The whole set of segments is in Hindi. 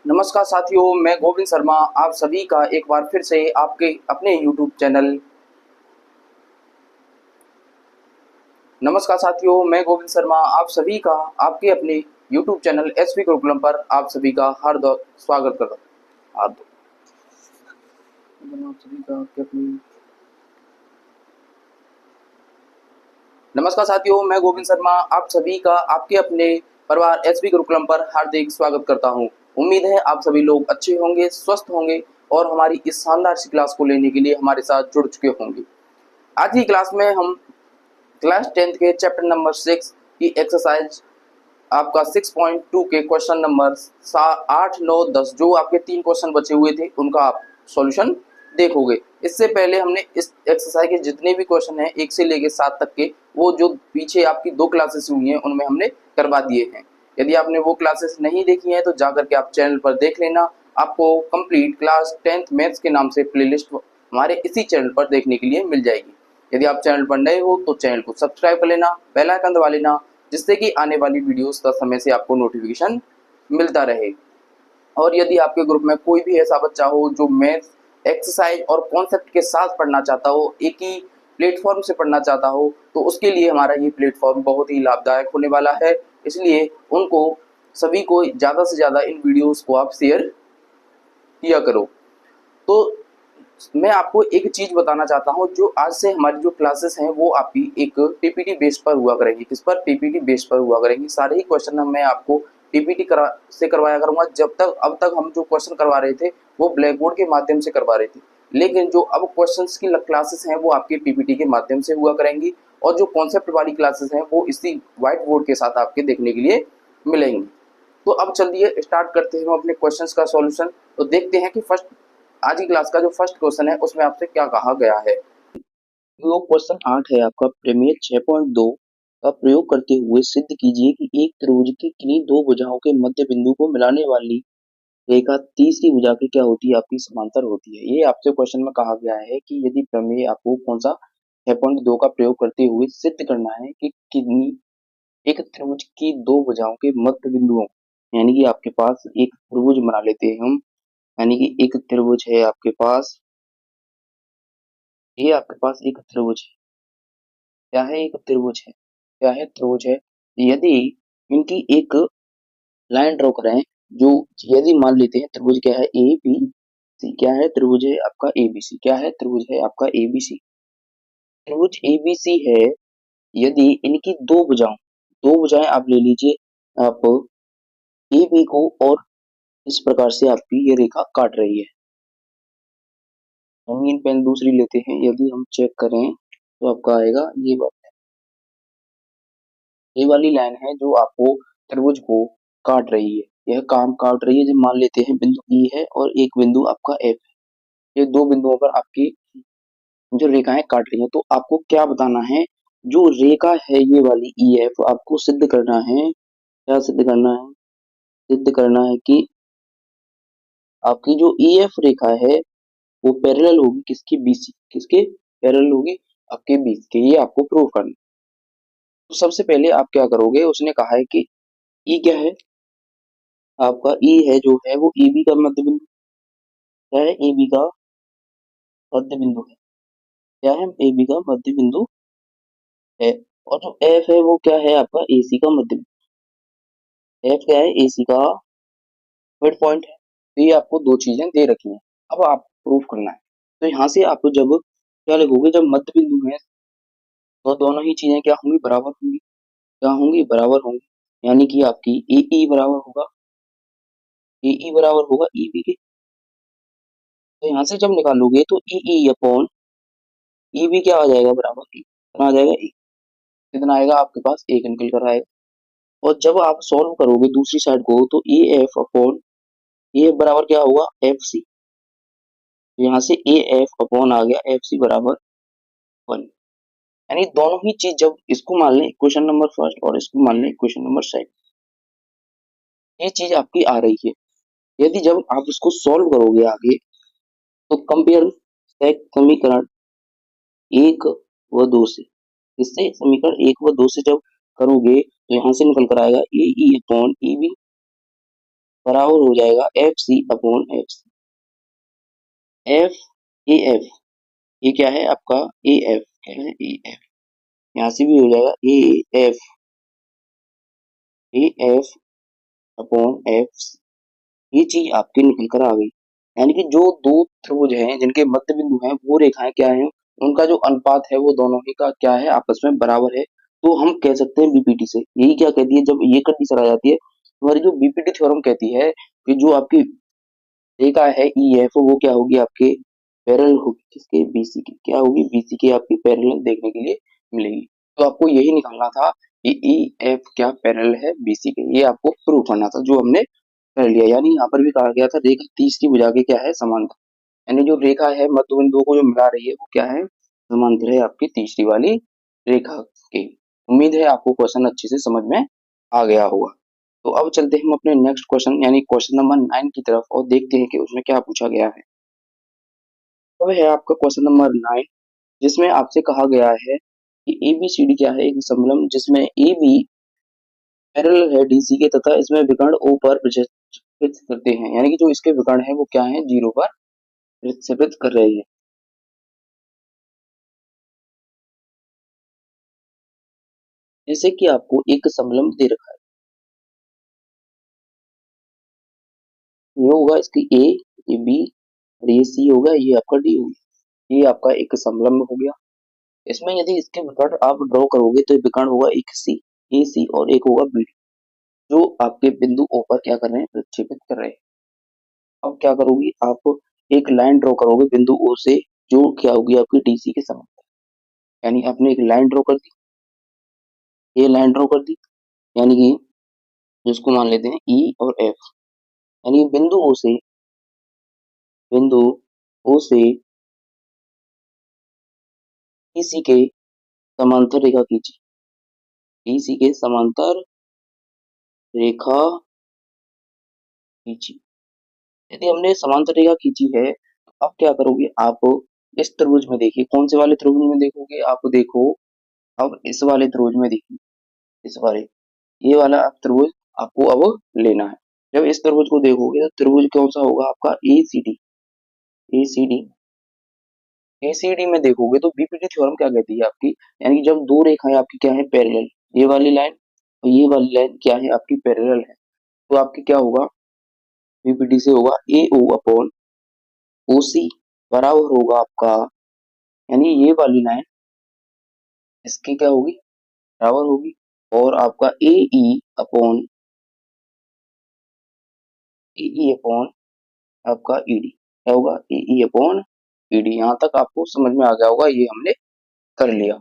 नमस्कार साथियों, मैं गोविंद शर्मा आप सभी का एक बार फिर से आपके अपने YouTube चैनल नमस्कार साथियों, मैं गोविंद शर्मा आप सभी का आपके अपने YouTube चैनल एसपी गुरुकुलम पर आप सभी का हार्दिक स्वागत करता हूं। आप सभी का आपके अपने नमस्कार साथियों, मैं गोविंद शर्मा आप सभी का आपके अपने परिवार एसपी गुरुकुलम पर हार्दिक स्वागत करता हूं। उम्मीद है आप सभी लोग अच्छे होंगे, स्वस्थ होंगे और हमारी इस शानदार सी क्लास को लेने के लिए हमारे साथ जुड़ चुके होंगे। आज की क्लास में हम क्लास 10th के चैप्टर नंबर 6 की एक्सरसाइज आपका 6.2 के क्वेश्चन नंबर 8, 9, 10 जो आपके 3 क्वेश्चन बचे हुए थे उनका आप सॉल्यूशन देखोगे। इससे पहले हमने इस एक्सरसाइज के जितने भी क्वेश्चन हैं 1 से लेकर 7 तक के, वो जो पीछे आपकी 2 क्लासेस हुई हैं उनमें हमने करवा दिए हैं। यदि आपने वो क्लासेस नहीं देखी हैं तो जाकर के आप चैनल पर देख लेना। आपको कंप्लीट क्लास 10th मैथ्स के नाम से प्लेलिस्ट हमारे इसी चैनल पर देखने के लिए मिल जाएगी। यदि आप चैनल पर नए हो तो चैनल को सब्सक्राइब कर लेना, बेल आइकन दबा लेना, जिससे कि आने वाली वीडियोस का समय से आपको नोटिफिकेशन मिलता रहे। और यदि आपके ग्रुप में कोई भी ऐसा बच्चा हो जो मैथ्स एक्सरसाइज और कॉन्सेप्ट के साथ पढ़ना चाहता हो, एक ही प्लेटफॉर्म से पढ़ना चाहता हो, तो उसके लिए हमारा ये प्लेटफॉर्म बहुत ही लाभदायक होने वाला है। इसलिए उनको सभी को ज़्यादा से ज़्यादा इन वीडियोस को आप शेयर किया करो। तो मैं आपको एक चीज़ बताना चाहता हूँ, जो आज से हमारी जो क्लासेस हैं वो आपकी एक पीपीटी बेस पर हुआ करेंगी। किस पर? पीपीटी बेस पर हुआ करेंगी। सारे ही क्वेश्चन मैं आपको पीपीटी से करवाया करूँगा। जब तक अब तक हम जो क्वेश्चन करवा रहे थे वो ब्लैक बोर्ड के माध्यम से करवा रहे थे, लेकिन जो अब क्वेश्चंस की क्लासेस हैं वो आपके पीपीटी के माध्यम से हुआ करेंगी, और जो कॉन्सेप्ट वाली क्लासेस हैं वो इसी व्हाइट बोर्ड के साथ आपके देखने के लिए मिलेंगी। तो अब चलिए स्टार्ट करते हैं हम अपने क्वेश्चंस का सॉल्यूशन। तो देखते हैं कि फर्स्ट आज की क्लास का जो फर्स्ट क्वेश्चन है उसमें आपसे क्या कहा गया है। जो क्वेश्चन 8 है आपका प्रमेय 6.2 का प्रयोग करते हुए सिद्ध कीजिए कि एक त्रिभुज की किन्हीं दो भुजाओं के मध्य बिंदु को मिलाने वाली रेखा तीसरी भुजा की क्या होती है? आपकी समांतर होती है। ये आपसे क्वेश्चन में कहा गया है कि यदि प्रमेय आपको कौन सा 6.2 का प्रयोग करते हुए सिद्ध करना है कि किन्हीं एक त्रिभुज की दो भुजाओं के मध्य बिंदुओं, यानी कि आपके पास एक त्रिभुज बना लेते हैं हम, यानी कि एक त्रिभुज है आपके पास, ये आपके पास एक त्रिभुज है। क्या है? एक त्रिभुज है। क्या है? त्रिभुज है। यदि इनकी एक लाइन ड्रॉ करें, जो यदि मान लेते हैं त्रिभुज क्या है? A B C. क्या है? त्रिभुज है आपका ए बी सी। क्या है? त्रिभुज है आपका ए बी सी। त्रिभुज ए बी सी है। यदि इनकी दो भुजाएं आप ले लीजिए, आप ए बी को, और इस प्रकार से आपकी ये रेखा काट रही है। रंगीन पेन दूसरी लेते हैं, यदि हम चेक करें तो आपका आएगा ये बात। ये वाली लाइन है जो आपको त्रिभुज को काट रही है। यह काम काट रही है जब मान लेते हैं बिंदु ई है और एक बिंदु आपका एफ है। ये दो बिंदुओं पर आपकी जो रेखाएं काट रही हैं, तो आपको क्या बताना है? जो रेखा है ये वाली ई एफ, आपको सिद्ध करना है। क्या सिद्ध करना है? सिद्ध करना है कि आपकी जो ई एफ रेखा है वो पैरेलल होगी किसकी? बीसी। किसके पैरेलल होगी? आपके बीच के। ये आपको प्रूव करना है। तो सबसे पहले आप क्या करोगे? उसने कहा है कि ई क्या है? आपका ई है जो है वो ए बी का मध्य बिंदु। क्या है? ए बी का मध्य बिंदु है। क्या है? ए बी का मध्य बिंदु है। और जो एफ है वो क्या है? आपका ए सी का मध्य बिंदु। एफ क्या है? ए सी का मिड पॉइंट है। तो ये आपको दो चीजें दे रखी हैं, अब आप प्रूफ करना है। तो यहाँ से आपको जब क्या लिखोगे? जब मध्य बिंदु है तो दोनों ही चीजें क्या होंगी? बराबर होंगी। क्या होंगी? बराबर होंगी। यानी कि आपकी ए ई बराबर होगा, ए ई बराबर होगा ई बी के। तो यहाँ से जब निकालोगे तो ई ई अपॉन ई बी क्या आ जाएगा? बराबर ई। कितना आ जाएगा? ई। कितना आएगा? आपके पास एक निकल कर आएगा। और जब आप सॉल्व करोगे दूसरी साइड को तो ए एफ अपॉन ए बराबर क्या होगा? F C. तो यहाँ से ए एफ अपॉन आ गया एफ सी बराबर 1। यानी दोनों ही चीज जब इसको मान लें इक्वेशन नंबर फर्स्ट और इसको मान लें इक्वेशन नंबर सेकंड, ये चीज आपकी आ रही है। यदि जब आप इसको सॉल्व करोगे आगे तो कंपेयर समीकरण एक व दो से, इससे समीकरण एक व दो से जब करोगे तो यहाँ से निकल कर आएगा ए ई अपॉन ई बी बराबर हो जाएगा F C upon F C. F A F, ये क्या है आपका ए एफ, क्या है ए एफ, यहाँ से भी हो जाएगा ए एफ अपॉन एफ। ये चीज आपके निकल कर आ गई। यानी कि जो दो त्रिभुज हैं जिनके मध्य बिंदु हैं वो रेखाएं क्या है, उनका जो अनुपात है वो दोनों ही का क्या है, आपस में बराबर है। तो हम कह सकते हैं बीपीटी से। यही क्या कहती है, जब ये कंडीशन आ जाती है, हमारी जो बीपीटी थ्योरम कहती है कि जो आपकी रेखा है ई एफ वो क्या होगी, आपके पैरेलल होगी, किसके, बीसी की। क्या होगी, बीसी की आपकी पैरेलल देखने के लिए मिलेगी। तो आपको यही निकालना था कि ई एफ क्या पैरेलल है बीसी के, ये आपको प्रूव करना था, जो हमने कर लिया। यानी यहाँ पर भी कहा गया था रेखा तीसरी भुजा के क्या है, समांतर। यानी जो रेखा है मध्य बिंदुओं को जो मिला रही है वो क्या है, समांतर है आपकी तीसरी वाली रेखा के। उम्मीद है आपको क्वेश्चन अच्छे से समझ में आ गया होगा। तो अब चलते हैं हम अपने नेक्स्ट क्वेश्चन यानी क्वेश्चन नंबर 9 की तरफ और देखते हैं कि उसमें क्या पूछा गया है। अब है आपका क्वेश्चन नंबर 9, जिसमें आपसे कहा गया है कि एबीसीडी क्या है, एक समलंब जिसमें ए बी पैरेलल है डीसी के तथा इसमें विकर्ण ओ पर प्रतिष्ठित करते हैं। यानी कि जो इसके विकर्ण है वो क्या है, 0 पर प्रतिष्ठित कर रहे हैं। जैसे कि आपको एक समलंब दे रखा है, ये होगा इसकी ए, ये बी और ये सी होगा, ये आपका डी होगा। ये आपका एक समलंब हो गया। इसमें यदि इसके विकर्ण आप ड्रॉ करोगे तो विकर्ण होगा एक सी, ए सी और एक होगा बी, जो आपके बिंदु ओ पर क्या कर रहे हैं, प्रक्षेपित कर रहे हैं। अब क्या करोगी आप, एक लाइन ड्रॉ करोगे बिंदु ओ से, जो क्या होगी आपकी डीसी के समांतर। यानी आपने एक लाइन ड्रॉ कर दी, ये लाइन ड्रॉ कर दी, यानी कि जिसको मान लेते हैं ई और एफ। यानी बिंदु ओ से डीसी के समांतर रेखा खींची, डीसी के समांतर रेखा खींची। यदि हमने समांतर रेखा खींची है तो अब क्या करोगे आप, इस त्रिभुज में देखिए, कौन से वाले त्रिभुज में देखोगे आप, देखो अब इस वाले त्रिभुज में देखिए, इस वाले, ये वाला आप त्रिभुज आपको अब लेना है। जब इस त्रिभुज को देखोगे तो त्रिभुज कौन सा होगा आपका, ए सी डी। ए सी डी, ए सी डी में देखोगे तो बीपीटी थ्योरम क्या कहती है आपकी, यानी कि जब दो रेखाएं आपकी क्या है पैरेलल, ये वाली लाइन और ये वाली लाइन क्या है आपकी पैरेलल है, तो आपकी क्या होगा, बीपीटी से होगा ए ओ अपॉन ओ सी बराबर होगा आपका, यानी ये वाली लाइन इसकी क्या होगी, बराबर होगी, और आपका ए ई अपॉन आपका ईडी क्या होगा, ए ई अपॉन ईडी। यहाँ तक आपको समझ में आ गया होगा, ये हमने कर लिया।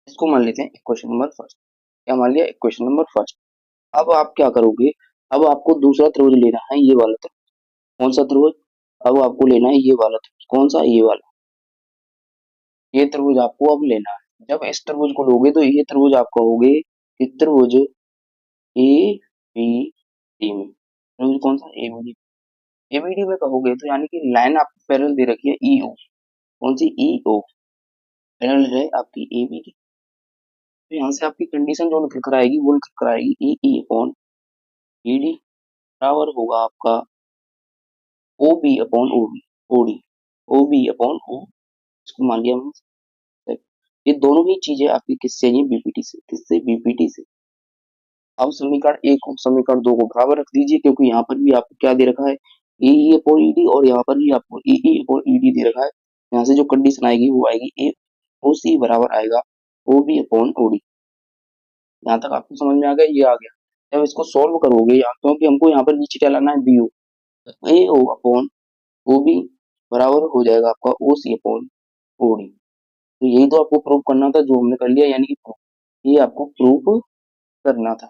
इसको मान लेते हैं इक्वेशन नंबर फर्स्ट। क्या मान लिया, इक्वेशन नंबर फर्स्ट। अब आप क्या करोगे, अब आपको दूसरा त्रिभुज लेना है, ये वाला त्रिभुज। कौन सा त्रिभुज, अब आपको लेना है ये वाला त्रिभुज। कौन सा, ये वाला, ये त्रिभुज आपको अब लेना है। जब इस त्रिभुज को लोगे तो ये त्रिभुज आप कहोगे कि त्रिभुज ए बी डी में, त्रिभुज कौन सा, A B D. A B D में कहोगे तो यानी कि लाइन आपको पैरेलल दे रखी है ई ओ, कौन सी, ई ओ, पैरेलल है आपकी ए बी डी। तो यहाँ से आपकी कंडीशन जो निकल कर आएगी वो निकल कर आएगी ई ई अपॉन ई डी बराबर होगा आपका O B upon O B, O D, O B upon O, इसको मान लिया हमने। ये दोनों ही चीजें आपकी किससे आई, बीपीटी से। किससे, बीपीटी से। अब समीकरण एक और समीकरण दो को बराबर रख दीजिए, क्योंकि यहाँ पर भी आपको क्या दे रखा है, ए ई अपॉन ई डी, और यहाँ पर भी आपको ए ई अपॉन ई डी दे रखा है। यहाँ से जो कंडीशन आएगी वो आएगी ए ओ सी बराबर आएगा O B upon O D. यहाँ तक आपको समझ में आ गया, ये आ गया। जब इसको सोल्व करोगे यहाँ, क्योंकि हमको यहाँ पर नीचे क्या लाना है, बी ओ, ए ओ अपॉन ओ बी बराबर हो जाएगा आपका ओ सी अपॉन ओ डी। तो यही तो आपको प्रूव करना था, जो हमने कर लिया, यानी कि ये आपको प्रूव करना था।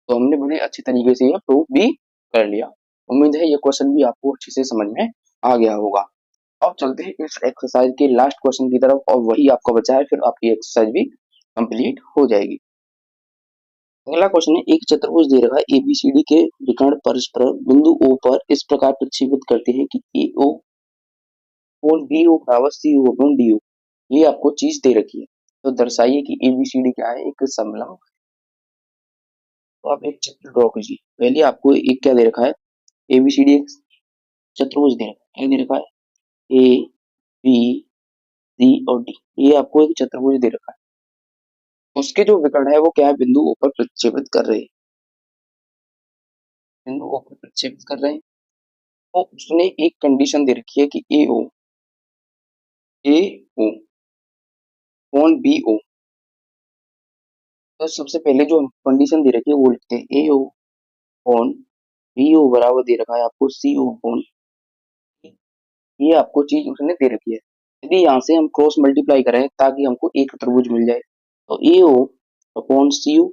तो हमने बड़े अच्छे तरीके से ये प्रूव भी कर लिया। उम्मीद है ये क्वेश्चन भी आपको अच्छे से समझ में आ गया होगा। अब चलते हैं इस एक्सरसाइज के लास्ट क्वेश्चन की तरफ, और वही आपका बचा है, फिर आपकी एक्सरसाइज भी कंप्लीट हो जाएगी। अगला क्वेश्चन है, एक चतुर्भुज दे रखा है एबीसीडी के विकर्ण परस्पर बिंदु ओ पर इस प्रकार प्रक्षेपित करते हैं कि ए ओ कोण बी ओ बराबर सी ओ अपॉन डी ओ। ये आपको चीज दे रखी है, तो दर्शाइए कि एबीसीडी क्या है, एक समलंब। तो आप एक चित्र ड्रॉ कीजिए। पहले आपको एक क्या दे रखा है, ABCD चतुर्भुज दे रखा है। क्या दे रखा है, ABCD और D, ये आपको एक चतुर्भुज दे रखा है। उसके जो विकर्ण है वो क्या है, बिंदु O पर प्रक्षेपित कर रहे हैं, बिंदु O पर प्रक्षेपित कर रहे हैं। तो उसने एक कंडीशन दे रखी है कि AO कोण BO। तो सबसे पहले जो कंडीशन दे रखी है वो लिखते हैं, AO कोण BO बराबर दे रखा है आपको CO कोण, ये आपको चीज उसने दे रखी है। यदि यहाँ से हम क्रॉस मल्टीप्लाई करें ताकि हमको एक त्रिभुज मिल जाए, तो AO अपॉन CO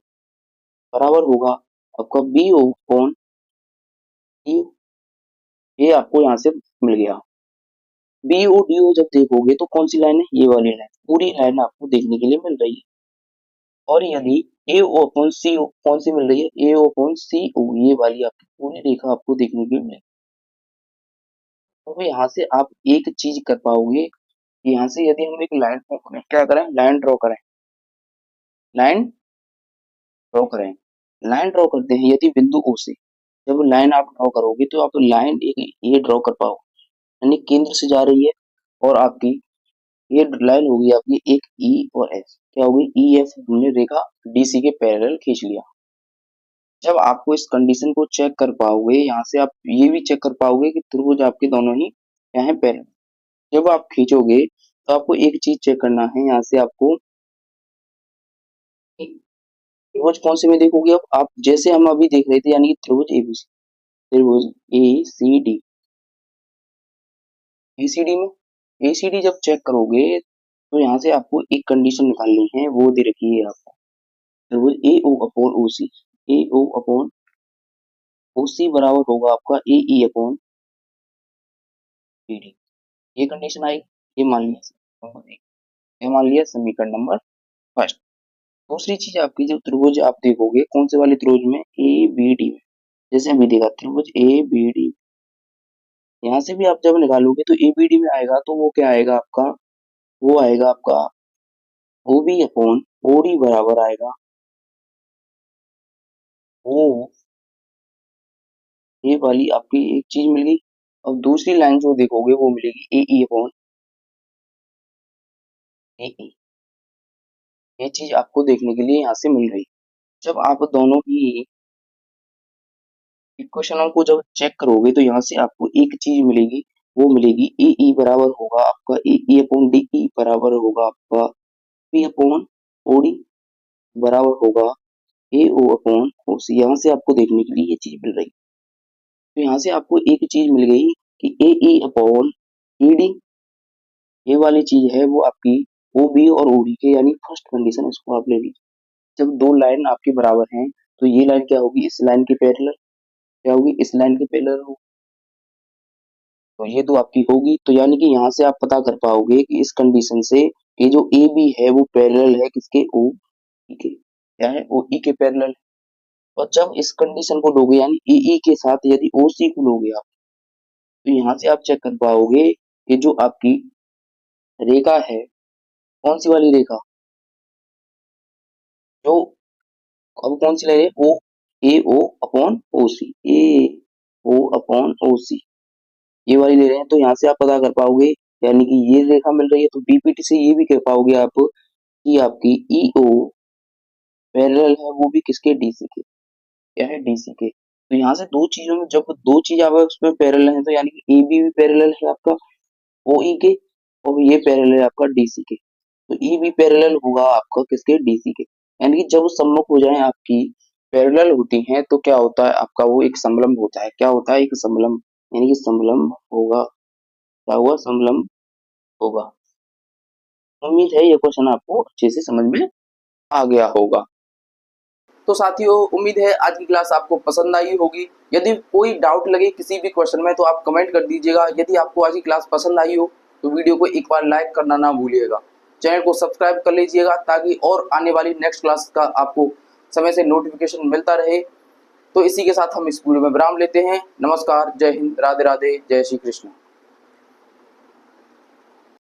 बराबर होगा आपका BO अपॉन CO, ये आपको यहाँ से मिल गया। BO DO जब देखोगे तो कौन सी लाइन है, ये वाली लाइन, पूरी लाइन आपको देखने के लिए मिल रही है। और यदि AO अपॉन CO कौन सी मिल रही है, AO अपॉन CO, ये वाली आपकी पूरी रेखा आपको देखने के लिए मिलेगी। तो यहाँ से आप एक चीज कर पाओगे, यहाँ से यदि हम एक लाइन क्या करें, लाइन ड्रॉ करें, लाइन लाइन ड्रॉ करते हैं। यदि बिंदु O से जब लाइन आप ड्रॉ करोगे तो आप लाइन एक ये ड्रॉ कर पाओगे, यानी केंद्र से जा रही है, और आपकी ये लाइन होगी आपकी एक E और S, क्या होगी, EF, हमने रेखा DC के पैरेलल खींच लिया। जब आपको इस कंडीशन को चेक कर पाओगे, यहाँ से आप ये भी चेक कर पाओगे कि त्रिभुज आपके दोनों ही क्या है, पैरेलल। जब आप खींचोगे तो आपको एक चीज चेक करना है, यहाँ से आपको त्रिभुज कौन से में देखोगे, अब आप जैसे हम अभी देख रहे थे, यानी कि त्रिभुज ABC, त्रिभुज ACD में ACD जब चेक करोगे तो यहाँ से आपको एक कंडीशन निकालनी है, वो दे रखी है आपको, त्रिभुज AO upon OC, AO upon OC बराबर होगा आपका AE अपॉन BD। ये कंडीशन आई, ये मान लिया नंबर 1, ये मान लिया समीकरण नंबर फर्स्ट। दूसरी चीज आपकी, जब त्रिभुज आप देखोगे कौन से वाले त्रिभुज में, ABD में, जैसे अभी देखा त्रिभुज ABD, यहाँ से भी आप जब निकालोगे तो ABD में आएगा, तो वो क्या आएगा आपका, वो आएगा आपका OB अपॉन OD बराबर आएगा O, ये वाली आपकी एक चीज मिल गई। अब दूसरी लाइन जो देखोगे वो मिलेगी AE अपॉन AE, ये चीज आपको देखने के लिए यहाँ से मिल गई। जब आप दोनों ही इक्वेशनों को जब चेक करोगे तो यहाँ से आपको एक चीज मिलेगी, वो मिलेगी AE बराबर होगा आपका AE अपॉन DE बराबर होगा आपका P अपॉन OD बराबर होगा AO अपॉन OC। यहाँ से आपको देखने के लिए ये चीज मिल रही। तो यहाँ से आपको एक चीज मिल गई कि AE अपॉन ED, ये वाली चीज है वो आपकी OB और OD के, यानी फर्स्ट कंडीशन, इसको आप ले लीजिए। जब दो लाइन आपके बराबर हैं तो ये लाइन क्या होगी, इस लाइन के पैरेलल, क्या होगी, इस लाइन के पैरेलल होगी, तो ये तो आपकी होगी। तो यानी कि यहाँ से आप पता कर पाओगे कि इस कंडीशन से ये जो AB है वो पैरेलल है किसके, OE के, क्या है, OE के पैरेलल। और जब इस कंडीशन को लोगे, यानी EE के साथ यदि OC को लोगे आप, तो यहाँ से आप चेक कर पाओगे कि जो आपकी रेखा है, कौन सी वाली रेखा, जो अब कौन सी ले रहे हैं, ओ AO upon OC, AO upon OC, ये वाली ले रहे हैं। तो यहाँ से आप पता कर पाओगे, यानी कि ये रेखा मिल रही है, तो BPT से ये भी कह पाओगे आप कि आपकी EO पैरेलल है, वो भी किसके, DC के, क्या है, DC के। तो यहाँ से दो चीजों में, जब दो चीज आपस में पैरेलल है, तो यानी कि AB भी पैरेलल है आपका OE के, और ये पैरेलल है आपका DC के, तो E भी पैरेलल होगा आपका किसके, DC के। यानी कि जब सम्मुख हो जाए आपकी पैरेलल होती हैं तो क्या होता है आपका, वो एक समलंब होता है, क्या होता है, एक समलंब, यानी कि समलंब होगा, क्या हुआ, समलंब होगा। उम्मीद है ये क्वेश्चन आपको अच्छे से समझ में आ गया होगा। तो साथियों, उम्मीद है आज की क्लास आपको पसंद आई होगी। यदि कोई डाउट लगे किसी भी क्वेश्चन में तो आप कमेंट कर दीजिएगा। यदि आपको आज की क्लास पसंद आई हो तो वीडियो को एक बार लाइक करना ना भूलिएगा। चैनल को सब्सक्राइब कर लीजिएगा ताकि और आने वाली नेक्स्ट क्लास का आपको समय से नोटिफिकेशन मिलता रहे। तो इसी के साथ हम इस वीडियो में विराम लेते हैं। नमस्कार, जय हिंद, राधे राधे, जय श्री कृष्ण।